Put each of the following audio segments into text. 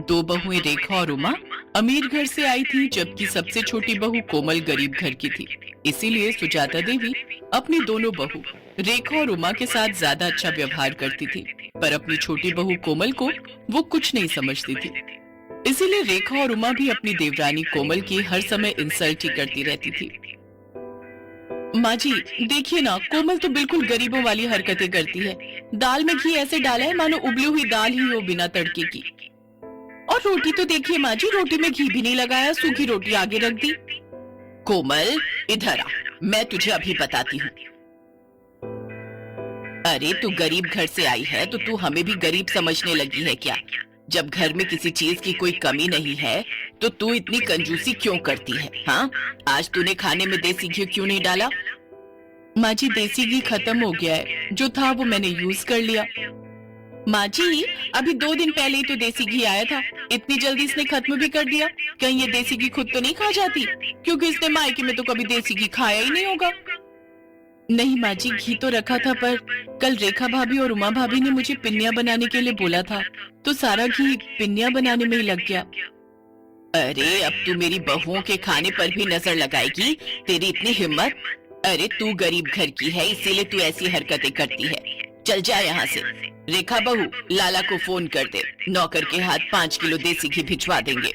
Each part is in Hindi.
दो बहुएं रेखा और उमा अमीर घर से आई थी, जबकि सबसे छोटी बहू कोमल गरीब घर की थी। इसीलिए सुजाता देवी अपनी दोनों बहू रेखा और उमा के साथ ज्यादा अच्छा व्यवहार करती थी, पर अपनी छोटी बहू कोमल को वो कुछ नहीं समझती थी। इसीलिए रेखा और उमा भी अपनी देवरानी कोमल की हर समय इंसल्ट ही करती रहती थी। माँ जी देखिए ना, कोमल तो बिल्कुल गरीबों वाली हरकतें करती है। दाल में घी ऐसे डाला है मानो उबली हुई दाल ही हो बिना तड़के की। और रोटी तो देखिए माँ जी, रोटी में घी भी नहीं लगाया, सूखी रोटी आगे रख दी। कोमल इधर आ, मैं तुझे अभी बताती हूँ। अरे तू गरीब घर से आई है तो तू हमें भी गरीब समझने लगी है क्या? जब घर में किसी चीज की कोई कमी नहीं है तो तू इतनी कंजूसी क्यों करती है? हाँ, आज तूने खाने में देसी घी क्यों नहीं डाला? माँ जी देसी घी खत्म हो गया है, जो था वो मैंने यूज कर लिया। माँ जी अभी 2 दिन पहले ही तो देसी घी आया था, इतनी जल्दी इसने खत्म भी कर दिया। कहीं ये देसी घी खुद तो नहीं खा जाती, क्योंकि इसने मायके में तो कभी देसी घी खाया ही नहीं होगा। नहीं माँ जी, घी तो रखा था, पर कल रेखा भाभी और उमा भाभी ने मुझे पिन्नियां बनाने के लिए बोला था, तो सारा घी पिन्नियां बनाने में ही लग गया। अरे अब तू मेरी बहुओं के खाने पर भी नजर लगाएगी? तेरी इतनी हिम्मत? अरे तू गरीब घर की है, इसीलिए तू ऐसी हरकतें करती है। चल जा यहाँ से। रेखा बहू, लाला को फोन कर दे, नौकर के हाथ 5 किलो देसी घी भिजवा देंगे।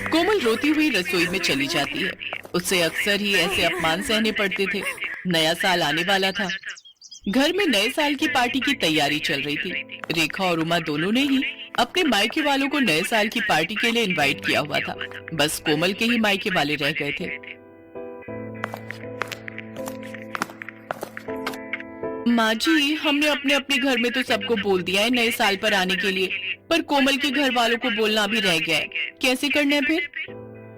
कोमल रोती हुई रसोई में चली जाती है। उससे अक्सर ही ऐसे अपमान सहने पड़ते थे। नया साल आने वाला था। घर में नए साल की पार्टी की तैयारी चल रही थी। रेखा और उमा दोनों ने ही अपने मायके वालों को नए साल की पार्टी के लिए इनवाइट किया हुआ था। बस कोमल के ही मायके वाले रह गए थे। माँ जी हमने अपने अपने घर में तो सबको बोल दिया है नए साल पर आने के लिए, पर कोमल के घर वालों को बोलना भी रह गया है। कैसे करना है फिर?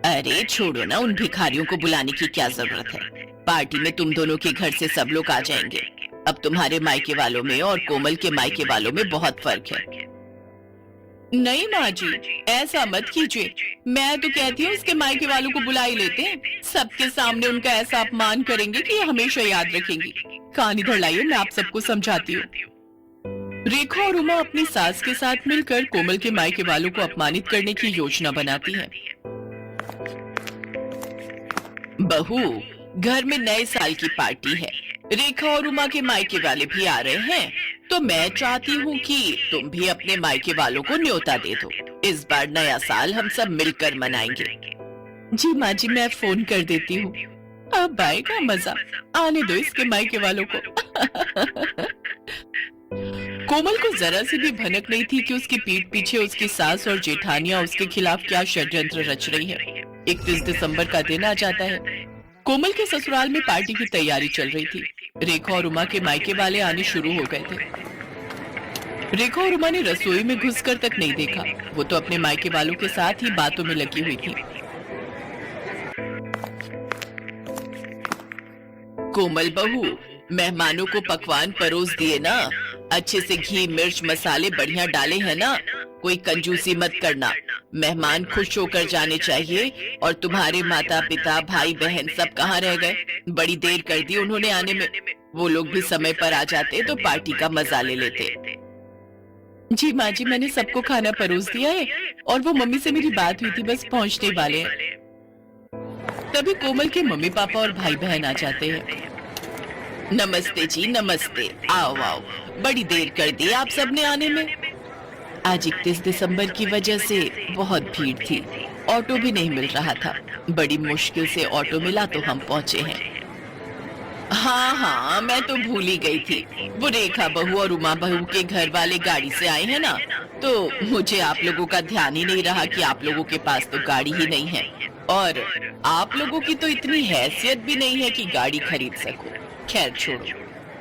अरे छोड़ो ना, उन भिखारियों को बुलाने की क्या जरूरत है। पार्टी में तुम दोनों के घर से सब लोग आ जाएंगे। अब तुम्हारे मायके वालों में और कोमल के मायके वालों में बहुत फर्क है। नहीं माँ जी ऐसा मत कीजिए, मैं तो कहती हूँ उसके मायके वालों को बुला ही लेते हैं। सबके सामने उनका ऐसा अपमान करेंगे कि ये हमेशा याद रखेंगी। कान इधर लाइए, मैं आप सबको समझाती हूँ। रेखा और उमा अपनी सास के साथ मिलकर कोमल के मायके वालों को अपमानित करने की योजना बनाती हैं। बहू, घर में नए साल की पार्टी है, रेखा और उमा के मायके वाले भी आ रहे हैं, तो मैं चाहती हूँ कि तुम भी अपने मायके वालों को न्योता दे दो। इस बार नया साल हम सब मिलकर मनाएंगे। जी माँ जी, मैं फोन कर देती हूँ। अब आएगा मजा, आने दो इसके मायके वालों को। कोमल को जरा से भी भनक नहीं थी कि उसकी पीठ पीछे उसकी सास और जेठानियां उसके खिलाफ क्या षड्यंत्र रच रही हैं। 31 दिसंबर का दिन आ जाता है। कोमल के ससुराल में पार्टी की तैयारी चल रही थी। रेखा और उमा के मायके वाले आने शुरू हो गए थे। रेखा और उमा ने रसोई में घुसकर तक नहीं देखा, वो तो अपने मायके वालों के साथ ही बातों में लगी हुई थी। कोमल बहू, मेहमानों को पकवान परोस दिए ना? अच्छे से घी मिर्च मसाले बढ़िया डाले हैं ना? कोई कंजूसी मत करना। मेहमान खुश होकर जाने चाहिए। और तुम्हारे माता पिता भाई बहन सब कहाँ रह गए? बड़ी देर कर दी उन्होंने आने में। वो लोग भी समय पर आ जाते तो पार्टी का मजा ले लेते। जी माँ जी, मैंने सबको खाना परोस दिया है और वो मम्मी से मेरी बात हुई थी, बस पहुँचने वाले हैं। तभी कोमल के मम्मी पापा और भाई बहन आ जाते हैं। नमस्ते जी नमस्ते, आओ आओ, बड़ी देर कर दी आप सबने आने में। आज 31 दिसंबर की वजह से बहुत भीड़ थी, ऑटो भी नहीं मिल रहा था। बड़ी मुश्किल से ऑटो मिला तो हम पहुँचे हैं। हाँ हाँ, मैं तो भूल ही गई थी। वो रेखा बहू और उमा बहू के घर वाले गाड़ी से आए हैं ना, तो मुझे आप लोगों का ध्यान ही नहीं रहा कि आप लोगों के पास तो गाड़ी ही नहीं है, और आप लोगों की तो इतनी हैसियत भी नहीं है कि गाड़ी खरीद सको। खैर छोड़ो,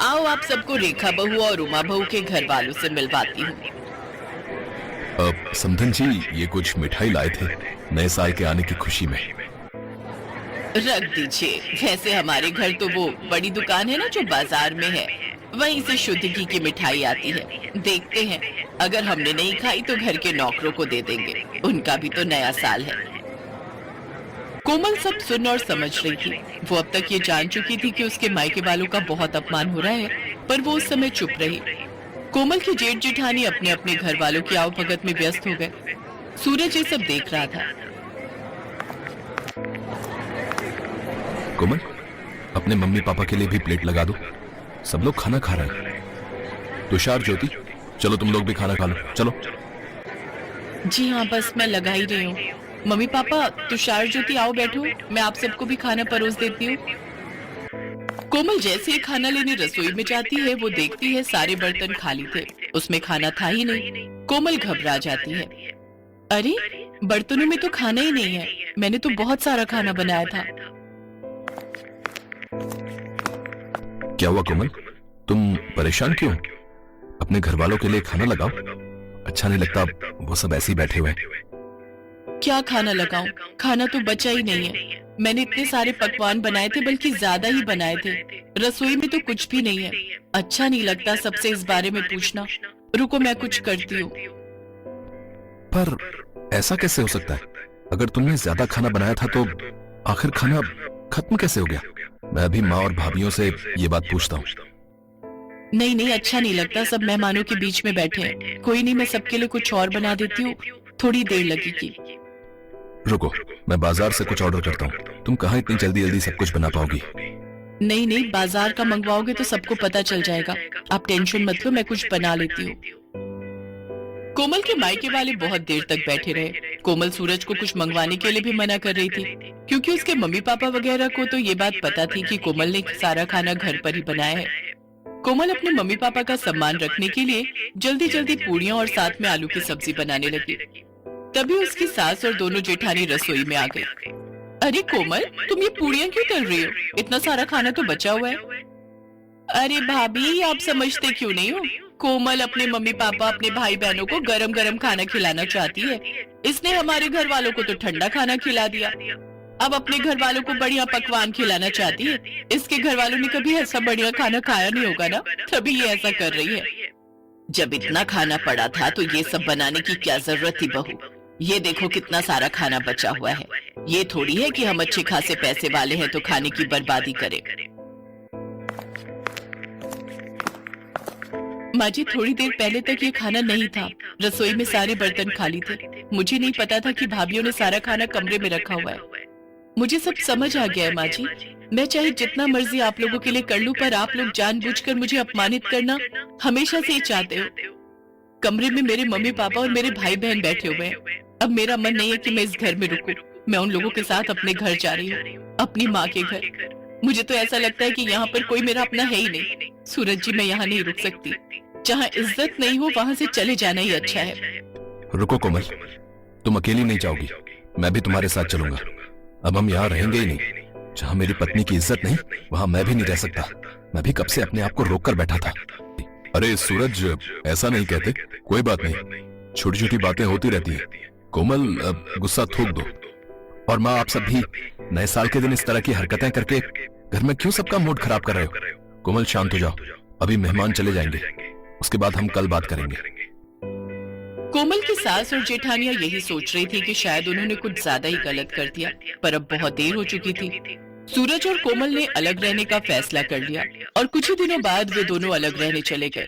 आओ आप सबको रेखा बहू और उमा बहू के घर वालों से मिलवाती हूँ। समधन जी, ये कुछ मिठाई लाए थे नए साल के आने की खुशी में। रख दीजिए। वैसे हमारे घर तो वो बड़ी दुकान है ना जो बाजार में है, वहीं से शुद्ध घी की मिठाई आती है। देखते हैं, अगर हमने नहीं खाई तो घर के नौकरों को दे देंगे, उनका भी तो नया साल है। कोमल सब सुन और समझ रही थी। वो अब तक ये जान चुकी थी कि उसके मायके वालों का बहुत अपमान हो रहा है, पर वो उस समय चुप रही। कोमल की जेठ जेठानी अपने अपने घर वालों की आवभगत में व्यस्त हो गए। सूरज ये सब देख रहा था। कोमल, अपने मम्मी पापा के लिए भी प्लेट लगा दो, सब लोग खाना खा रहे हैं। तुषार, ज्योति, चलो तुम लोग भी खाना खा लो, चलो। जी हाँ, बस मैं लगा ही रही हूँ। मम्मी पापा, तुषार, ज्योति, आओ बैठो, मैं आप सबको भी खाना परोस देती हूँ। कोमल जैसे ही खाना लेने रसोई में जाती है, वो देखती है सारे बर्तन खाली थे, उसमें खाना था ही नहीं। कोमल घबरा जाती है। अरे, बर्तनों में तो खाना ही नहीं है, मैंने तो बहुत सारा खाना बनाया था। क्या हुआ कोमल, तुम परेशान क्यों? अपने घर वालों के लिए खाना लगाओ। अच्छा नहीं लगता वो सब ऐसे ही बैठे हुए हैं। क्या खाना लगाऊं? खाना तो बचा ही नहीं है। मैंने इतने सारे पकवान बनाए थे, बल्कि ज्यादा ही बनाए थे। रसोई में तो कुछ भी नहीं है। अच्छा नहीं लगता सबसे इस बारे में पूछना। रुको, मैं कुछ करती हूँ। पर ऐसा कैसे हो सकता है? अगर तुमने ज्यादा खाना बनाया था तो आखिर खाना खत्म कैसे हो गया? मैं अभी माँ और भाभीियों से ये बात पूछता हूँ। नहीं नहीं, अच्छा नहीं लगता, सब मेहमानों के बीच में बैठे हैं। कोई नहीं, मैं सबके लिए कुछ और बना देती हूँ, थोड़ी देर लगेगी। रुको, मैं बाजार से कुछ ऑर्डर करता हूँ। तुम कहाँ इतनी जल्दी जल्दी सब कुछ बना पाओगी? नहीं नहीं, बाजार का मंगवाओगे तो सबको पता चल जाएगा। आप टेंशन मत लो, मैं कुछ बना लेती हूँ। कोमल के मायके वाले बहुत देर तक बैठे रहे। कोमल सूरज को कुछ मंगवाने के लिए भी मना कर रही थी, क्योंकि उसके मम्मी पापा वगैरह को तो ये बात पता थी कि कोमल ने सारा खाना घर पर ही बनाया है। कोमल अपने मम्मी पापा का सम्मान रखने के लिए जल्दी जल्दी पूड़ियाँ और साथ में आलू की सब्जी बनाने लगी। तभी उसकी सास और दोनों जेठानी रसोई में आ गई। अरे कोमल, तुम ये पूड़ियाँ क्यों तल रही हो? इतना सारा खाना तो बचा हुआ है। अरे भाभी, आप समझते क्यों नहीं हो? कोमल अपने मम्मी पापा, अपने भाई बहनों को गरम गरम खाना खिलाना चाहती है। इसने हमारे घर वालों को तो ठंडा खाना खिला दिया, अब अपने घर वालों को बढ़िया पकवान खिलाना चाहती है। इसके घर वालों ने कभी ऐसा बढ़िया खाना खाया नहीं होगा ना, तभी ये ऐसा कर रही है। जब इतना खाना पड़ा था तो ये सब बनाने की क्या जरूरत थी बहू? ये देखो कितना सारा खाना बचा हुआ है। ये थोड़ी है कि हम अच्छे खासे पैसे वाले हैं तो खाने की बर्बादी करें। माँ जी, थोड़ी देर पहले तक ये खाना नहीं था। रसोई में सारे बर्तन खाली थे। मुझे नहीं पता था कि भाभीियों ने सारा खाना कमरे में रखा हुआ है। मुझे सब समझ आ गया है माँ जी। मैं चाहे जितना मर्जी आप लोगों के लिए कर लूं, पर आप लोग जानबूझकर मुझे अपमानित करना हमेशा से ही चाहते हो। कमरे में मेरे मम्मी पापा और मेरे भाई बहन बैठे हुए हैं। अब मेरा मन नहीं है कि मैं इस घर में रुकूं। मैं उन लोगों के साथ अपने घर जा रही हूँ, अपनी माँ के घर। मुझे तो ऐसा लगता है कि यहाँ पर कोई मेरा अपना है ही नहीं। सूरज जी, मैं यहाँ नहीं रुक सकती। जहाँ इज्जत नहीं हो वहाँ से चले जाना ही अच्छा है। रुको कोमल, तुम अकेली नहीं जाओगी, मैं भी तुम्हारे साथ चलूंगा। अब हम यहाँ रहेंगे ही नहीं। जहाँ मेरी पत्नी की इज्जत नहीं, वहाँ मैं भी नहीं रह सकता। मैं भी कब से अपने आप को रोक कर बैठा था। अरे सूरज, ऐसा नहीं कहते। कोई बात नहीं, छोटी छोटी बातें होती रहती है। कोमल, गुस्सा थूक दो। और माँ, आप सब भी नए साल के दिन इस तरह की हरकतें करके घर में क्यों सबका मूड खराब कर रहे हो? कोमल, शांत हो जाओ, अभी मेहमान चले जाएंगे, उसके बाद हम कल बात करेंगे। कोमल की सास और जेठानियां यही सोच रही थी कि शायद उन्होंने कुछ ज्यादा ही गलत कर दिया, पर अब बहुत देर हो चुकी थी। सूरज और कोमल ने अलग रहने का फैसला कर लिया और कुछ ही दिनों बाद वे दोनों अलग रहने चले गए।